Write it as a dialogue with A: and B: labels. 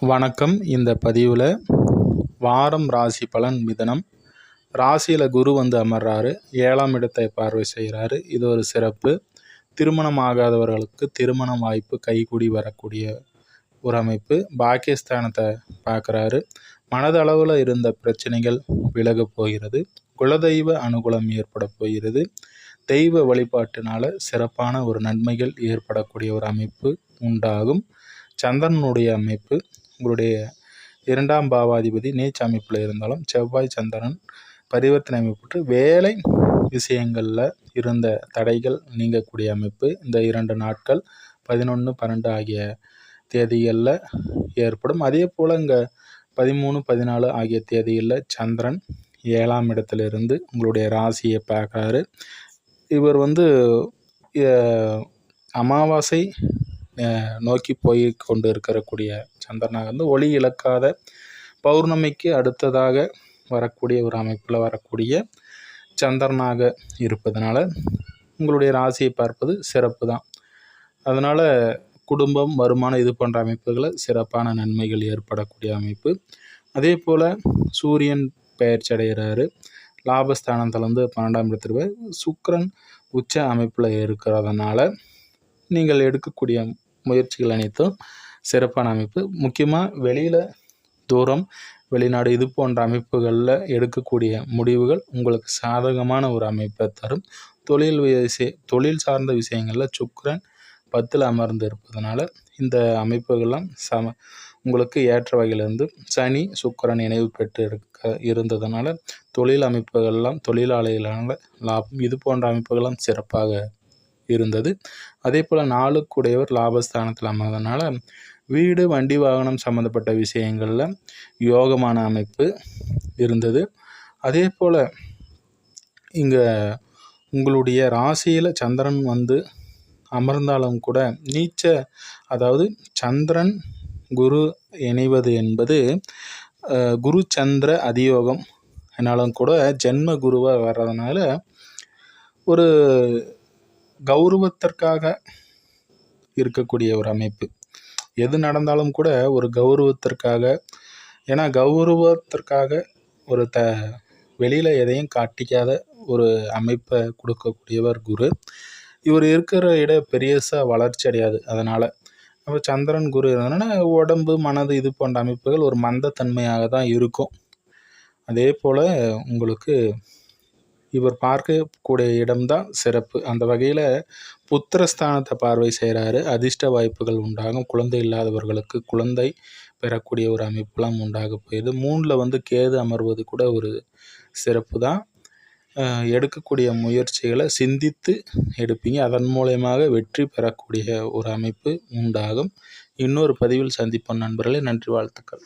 A: வணக்கம். இந்த பதிவில் வாரம் ராசி பலன் மிதனம். ராசியில் குரு வந்து அமர்றாரு, 7ஆம் இடத்தை பார்வை செய்கிறாரு. இது ஒரு சிறப்பு. திருமணம் ஆகாதவர்களுக்கு திருமணம் வாய்ப்பு கைகூடி வரக்கூடிய ஒரு அமைப்பு. பாக்கியஸ்தானத்தை பார்க்குறாரு. மனதளவில் இருந்த பிரச்சனைகள் விலகப் போகிறது. குலதெய்வ அனுகூலம் ஏற்பட போகிறது. தெய்வ வழிபாட்டினால சிறப்பான ஒரு நன்மைகள் ஏற்படக்கூடிய ஒரு அமைப்பு உண்டாகும். சந்திரனுடைய அமைப்பு, உங்களுடைய 2ஆம் பாவாதிபதி நீச்ச அமைப்பில் இருந்தாலும் செவ்வாய் சந்திரன் பரிவர்த்தனை அமைப்பு வேலை விஷயங்களில் இருந்த தடைகள் நீங்கக்கூடிய அமைப்பு இந்த 2 நாட்கள் 11, 12 ஆகிய தேதிகளில் ஏற்படும். அதே போல் இங்கே 13, 14 ஆகிய தேதிகளில் சந்திரன் 7ஆம் இடத்திலிருந்து உங்களுடைய ராசியை பார்க்குறாரு. இவர் வந்து அமாவாசை நோக்கி போய் கொண்டு இருக்கக்கூடிய சந்திரனாக வந்து ஒளி இழக்காத பௌர்ணமிக்கு அடுத்ததாக வரக்கூடிய ஒரு அமைப்பில் வரக்கூடிய சந்திரனாக இருப்பதனால உங்களுடைய ராசியை பார்ப்பது சிறப்பு தான். அதனால் குடும்பம், வருமானம் இது போன்ற அமைப்புகளை சிறப்பான நன்மைகள் ஏற்படக்கூடிய அமைப்பு. அதே போல் சூரியன் பெயர்ச்சி அடைகிறாரு. லாபஸ்தானத்தில் வந்து 12ஆம் இடத்துல சுக்கிரன் உச்ச அமைப்பில் இருக்கிறதுனால நீங்கள் எடுக்கக்கூடிய முயற்சிகள் அனைத்தும் சிறப்பான அமைப்பு. முக்கியமாக வெளியில் தூரம், வெளிநாடு இது போன்ற அமைப்புகளில் எடுக்கக்கூடிய முடிவுகள் உங்களுக்கு சாதகமான ஒரு அமைப்பை தரும். தொழில் சார்ந்த விஷயங்களில் சுக்கிரன் 10ல் அமர்ந்து இருப்பதனால இந்த அமைப்புகள்லாம் உங்களுக்கு ஏற்ற வகையிலிருந்து சனி சுக்கிரன் இணைவு பெற்று இருந்ததுனால தொழில் அமைப்புகள்லாம் தொழிலாளிகளால் லாபம் இது போன்ற அமைப்புகள்லாம் சிறப்பாக இருந்தது. அதே போல் 4க்குடையவர் லாபஸ்தானத்தில் அமர்ந்ததுனால வீடு, வண்டி, வாகனம் சம்மந்தப்பட்ட விஷயங்களில் யோகமான அமைப்பு இருந்தது. அதே போல் இங்கே உங்களுடைய ராசியில் சந்திரன் வந்து அமர்ந்தாலும் கூட அதாவது சந்திரன் குரு இணைவது என்பது குரு சந்திர அதியோகம் என்னாலும் கூட ஜென்ம குருவாக வர்றதுனால ஒரு கௌரவத்திற்காக இருக்கக்கூடிய ஒரு அமைப்பு. எது நடந்தாலும் கூட ஒரு கௌரவத்திற்காக, ஏன்னா கௌரவத்திற்காக ஒரு வெளியில் எதையும் காட்டிக்காத ஒரு அமைப்பை கொடுக்கக்கூடியவர் குரு. இவர் இருக்கிற பெரியசாக வளர்ச்சி அடையாது. அதனால் அப்போ சந்திரன் குரு இருந்ததுன்னா உடம்பு, மனது இது போன்ற அமைப்புகள் ஒரு மந்தத்தன்மையாக தான் இருக்கும். அதே போல் உங்களுக்கு இவர் பார்க்கக்கூடிய இடம்தான் சிறப்பு. அந்த வகையில் புத்திரஸ்தானத்தை பார்வை செய்கிறாரு. அதிர்ஷ்ட வாய்ப்புகள் உண்டாகும். குழந்தை இல்லாதவர்களுக்கு குழந்தை பெறக்கூடிய ஒரு அமைப்புலாம் உண்டாக போயிடுது. 3ல் வந்து கேது அமர்வது கூட ஒரு சிறப்பு தான். எடுக்கக்கூடிய முயற்சிகளை சிந்தித்து எடுப்பீங்க. அதன் மூலயமாக வெற்றி பெறக்கூடிய ஒரு அமைப்பு உண்டாகும். இன்னொரு பதிவில் சந்திப்போம் நண்பர்களே. நன்றி, வாழ்த்துக்கள்.